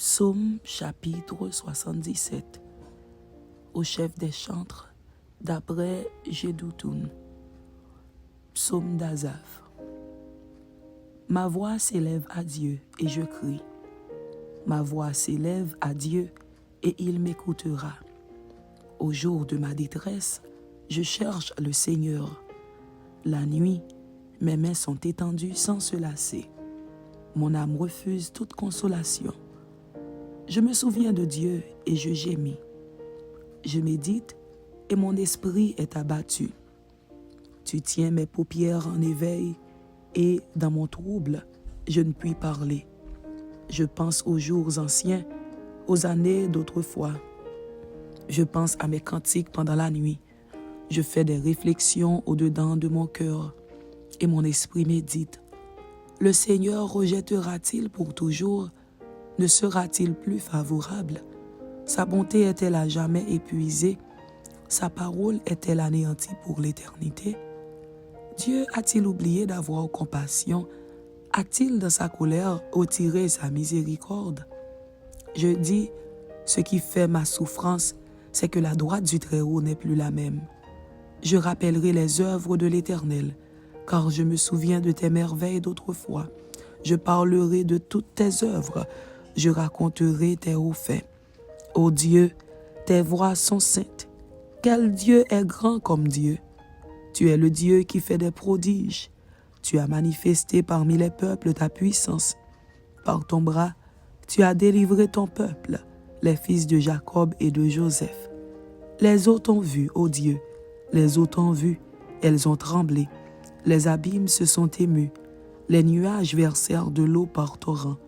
Psaume chapitre 77. Au chef des chantres, d'après Jeduthun. Psaume d'Asaph. Ma voix s'élève à Dieu et je crie. Ma voix s'élève à Dieu et il m'écoutera. Au jour de ma détresse, je cherche le Seigneur. La nuit, mes mains sont étendues sans se lasser. Mon âme refuse toute consolation. Je me souviens de Dieu et je gémis. Je médite et mon esprit est abattu. Tu tiens mes paupières en éveil et, dans mon trouble, je ne puis parler. Je pense aux jours anciens, aux années d'autrefois. Je pense à mes cantiques pendant la nuit. Je fais des réflexions au-dedans de mon cœur et mon esprit médite. Le Seigneur rejettera-t-il pour toujours? Ne sera-t-il plus favorable? Sa bonté est-elle à jamais épuisée? Sa parole est-elle anéantie pour l'éternité? Dieu a-t-il oublié d'avoir compassion? A-t-il dans sa colère retiré sa miséricorde? Je dis, ce qui fait ma souffrance, c'est que la droite du Très-Haut n'est plus la même. Je rappellerai les œuvres de l'Éternel, car je me souviens de tes merveilles d'autrefois. Je parlerai de toutes tes œuvres, je raconterai tes hauts faits. Ô Dieu, tes voies sont saintes. Quel Dieu est grand comme Dieu? Tu es le Dieu qui fait des prodiges. Tu as manifesté parmi les peuples ta puissance. Par ton bras, tu as délivré ton peuple, les fils de Jacob et de Joseph. Les eaux t'ont vu, ô Dieu, les eaux t'ont vu, elles ont tremblé. Les abîmes se sont émus, les nuages versèrent de l'eau par torrents.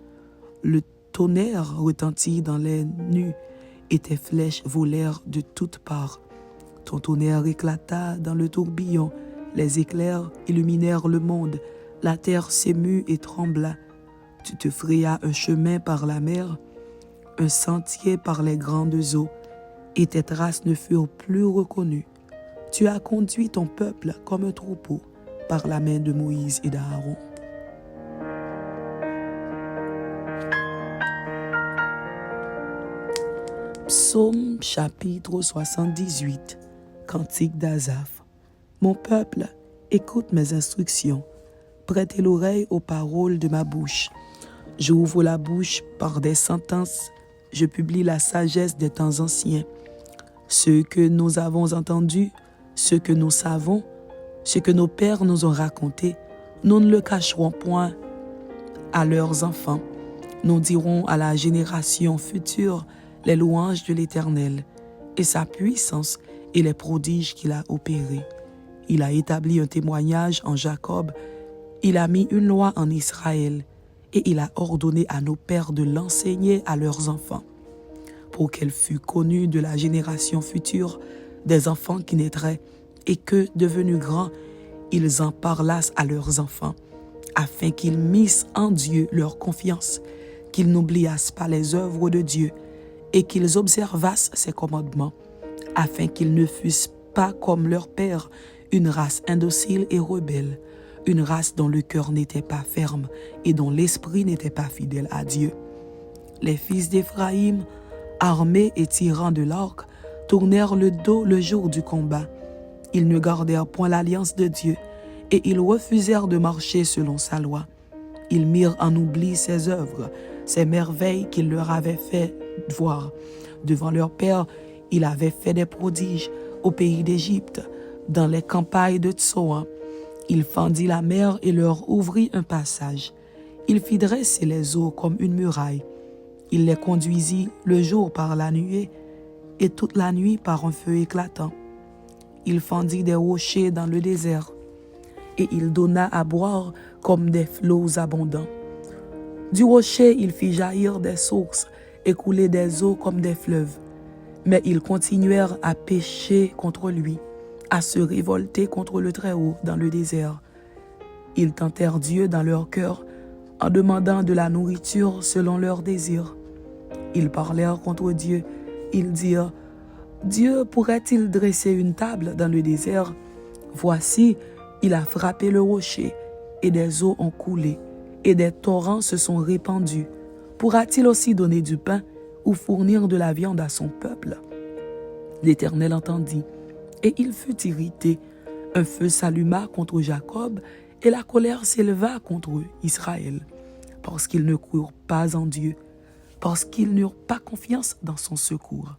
Le tonnerre retentit dans les nues et tes flèches volèrent de toutes parts. Ton tonnerre éclata dans le tourbillon, les éclairs illuminèrent le monde, la terre s'émut et trembla. Tu te frayas un chemin par la mer, un sentier par les grandes eaux, et tes traces ne furent plus reconnues. Tu as conduit ton peuple comme un troupeau par la main de Moïse et d'Aaron. Psaume chapitre 78. Cantique d'Asaph. Mon peuple, écoute mes instructions. Prêtez l'oreille aux paroles de ma bouche. J'ouvre la bouche par des sentences. Je publie la sagesse des temps anciens. Ce que nous avons entendu, ce que nous savons, ce que nos pères nous ont raconté, nous ne le cacherons point à leurs enfants. Nous dirons à la génération future les louanges de l'Éternel et sa puissance et les prodiges qu'il a opérés. Il a établi un témoignage en Jacob, il a mis une loi en Israël et il a ordonné à nos pères de l'enseigner à leurs enfants, pour qu'elle fût connue de la génération future des enfants qui naîtraient et que, devenus grands, ils en parlassent à leurs enfants, afin qu'ils missent en Dieu leur confiance, qu'ils n'oubliassent pas les œuvres de Dieu et qu'ils observassent ses commandements, afin qu'ils ne fussent pas comme leur père, une race indocile et rebelle, une race dont le cœur n'était pas ferme et dont l'esprit n'était pas fidèle à Dieu. Les fils d'Éphraïm, armés et tirant de l'arc, tournèrent le dos le jour du combat. Ils ne gardèrent point l'alliance de Dieu et ils refusèrent de marcher selon sa loi. Ils mirent en oubli ses œuvres, ses merveilles qu'il leur avait fait voir. Devant leur père, il avait fait des prodiges au pays d'Égypte, dans les campagnes de Tsoan. Il fendit la mer et leur ouvrit un passage. Il fit dresser les eaux comme une muraille. Il les conduisit le jour par la nuée et toute la nuit par un feu éclatant. Il fendit des rochers dans le désert et il donna à boire comme des flots abondants. Du rocher, il fit jaillir des sources et couler des eaux comme des fleuves. Mais ils continuèrent à pécher contre lui, à se révolter contre le Très-Haut dans le désert. Ils tentèrent Dieu dans leur cœur en demandant de la nourriture selon leurs désirs. Ils parlèrent contre Dieu. Ils dirent, « Dieu pourrait-il dresser une table dans le désert? Voici, il a frappé le rocher, et des eaux ont coulé, et des torrents se sont répandus. Pourra-t-il aussi donner du pain ou fournir de la viande à son peuple? L'Éternel entendit, et il fut irrité. Un feu s'alluma contre Jacob, et la colère s'éleva contre Israël, parce qu'ils ne crurent pas en Dieu, parce qu'ils n'eurent pas confiance dans son secours.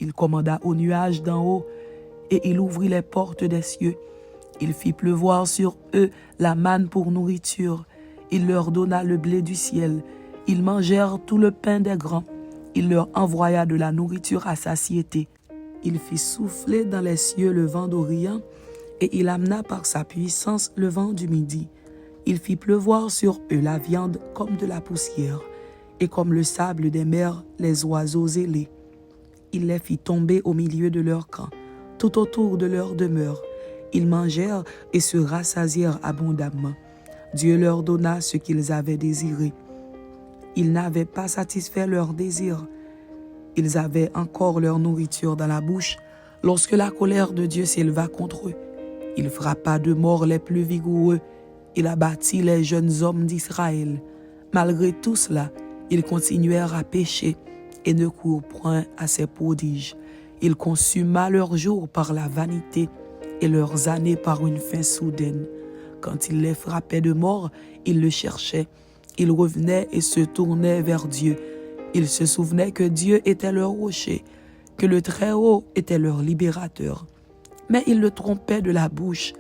Il commanda aux nuages d'en haut, et il ouvrit les portes des cieux. Il fit pleuvoir sur eux la manne pour nourriture. Il leur donna le blé du ciel. Ils mangèrent tout le pain des grands. Il leur envoya de la nourriture à satiété. Il fit souffler dans les cieux le vent d'Orient, et il amena par sa puissance le vent du midi. Il fit pleuvoir sur eux la viande comme de la poussière, et comme le sable des mers les oiseaux ailés. Il les fit tomber au milieu de leur camp, tout autour de leur demeure. Ils mangèrent et se rassasièrent abondamment. Dieu leur donna ce qu'ils avaient désiré. Ils n'avaient pas satisfait leur désir. Ils avaient encore leur nourriture dans la bouche lorsque la colère de Dieu s'éleva contre eux. Il frappa de mort les plus vigoureux. Il abattit les jeunes hommes d'Israël. Malgré tout cela, ils continuèrent à pécher et ne courent point à ses prodiges. Il consuma leurs jours par la vanité et leurs années par une faim soudaine. Quand il les frappait de mort, ils le cherchaient. Ils revenaient et se tournaient vers Dieu. Ils se souvenaient que Dieu était leur rocher, que le Très-Haut était leur libérateur. Mais ils le trompaient de la bouche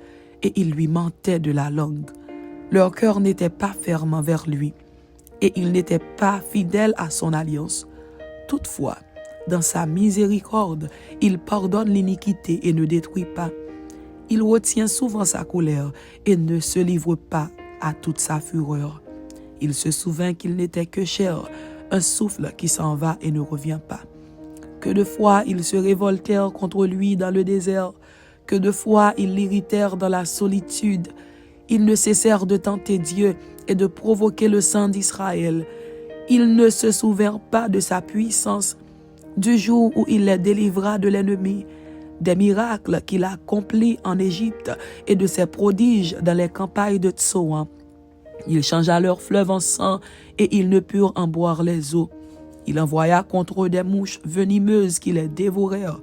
et ils lui mentaient de la langue. Leur cœur n'était pas ferme envers lui et ils n'étaient pas fidèles à son alliance. Toutefois, dans sa miséricorde, il pardonne l'iniquité et ne détruit pas. Il retient souvent sa colère et ne se livre pas à toute sa fureur. Il se souvint qu'il n'était que chair, un souffle qui s'en va et ne revient pas. Que de fois ils se révoltèrent contre lui dans le désert, que de fois ils l'irritèrent dans la solitude. Ils ne cessèrent de tenter Dieu et de provoquer le sang d'Israël. Ils ne se souvinrent pas de sa puissance, du jour où il les délivra de l'ennemi, des miracles qu'il a accomplis en Égypte et de ses prodiges dans les campagnes de Tsoan. Il changea leurs fleuves en sang et ils ne purent en boire les eaux. Il envoya contre eux des mouches venimeuses qui les dévorèrent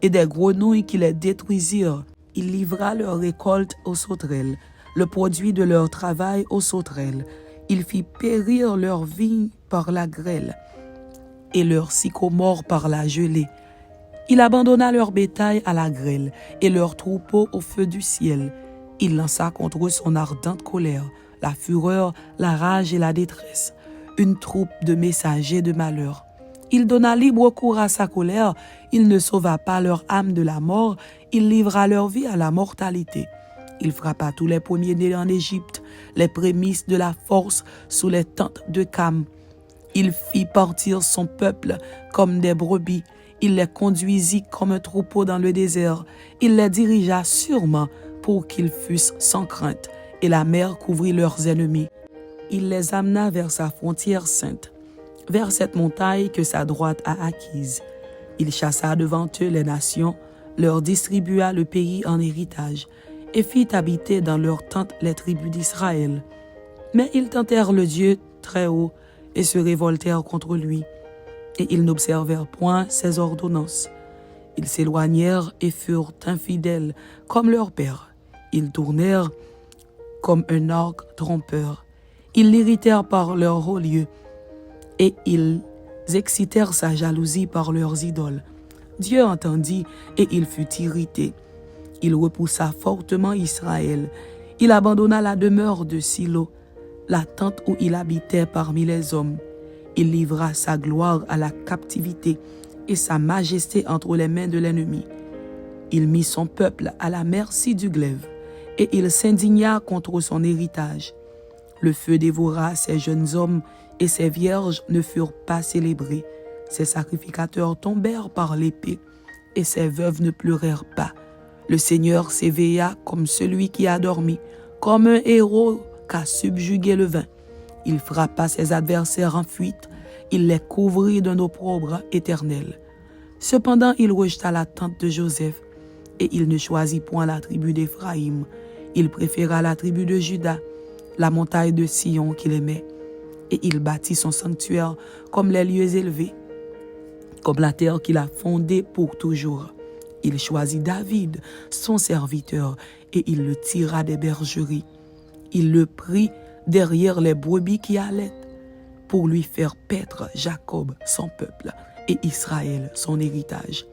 et des grenouilles qui les détruisirent. Il livra leur récolte aux sauterelles, le produit de leur travail aux sauterelles. Il fit périr leurs vignes par la grêle et leurs sycomores par la gelée. Il abandonna leur bétail à la grêle et leurs troupeaux au feu du ciel. Il lança contre eux son ardente colère, la fureur, la rage et la détresse, une troupe de messagers de malheur. Il donna libre cours à sa colère, il ne sauva pas leur âme de la mort, il livra leur vie à la mortalité. Il frappa tous les premiers-nés en Égypte, les prémices de la force sous les tentes de Cam. Il fit partir son peuple comme des brebis, il les conduisit comme un troupeau dans le désert, il les dirigea sûrement pour qu'ils fussent sans crainte, et la mer couvrit leurs ennemis. Il les amena vers sa frontière sainte, vers cette montagne que sa droite a acquise. Il chassa devant eux les nations, leur distribua le pays en héritage, et fit habiter dans leurs tentes les tribus d'Israël. Mais ils tentèrent le Dieu très haut et se révoltèrent contre lui, et ils n'observèrent point ses ordonnances. Ils s'éloignèrent et furent infidèles comme leur père. Ils tournèrent comme un arc trompeur. Ils l'irritèrent par leurs hauts lieux, et ils excitèrent sa jalousie par leurs idoles. Dieu entendit, et il fut irrité. Il repoussa fortement Israël. Il abandonna la demeure de Silo, la tente où il habitait parmi les hommes. Il livra sa gloire à la captivité et sa majesté entre les mains de l'ennemi. Il mit son peuple à la merci du glaive, et il s'indigna contre son héritage. Le feu dévora ses jeunes hommes, et ses vierges ne furent pas célébrées. Ses sacrificateurs tombèrent par l'épée, et ses veuves ne pleurèrent pas. Le Seigneur s'éveilla comme celui qui a dormi, comme un héros qu'a subjugué le vin. Il frappa ses adversaires en fuite, il les couvrit d'un opprobre éternel. Cependant, il rejeta la tente de Joseph, et il ne choisit point la tribu d'Éphraïm. Il préféra la tribu de Juda, la montagne de Sion qu'il aimait. et il bâtit son sanctuaire comme les lieux élevés, comme la terre qu'il a fondée pour toujours. Il choisit David, son serviteur, et il le tira des bergeries. Il le prit derrière les brebis qui allaient pour lui faire paître Jacob, son peuple, et Israël, son héritage.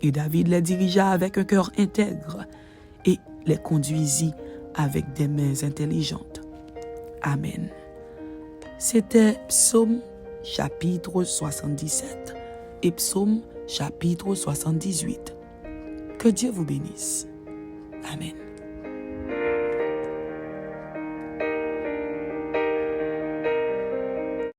Et David les dirigea avec un cœur intègre et les conduisit avec des mains intelligentes. Amen. C'était Psaume chapitre 77 et Psaume chapitre 78. Que Dieu vous bénisse. Amen.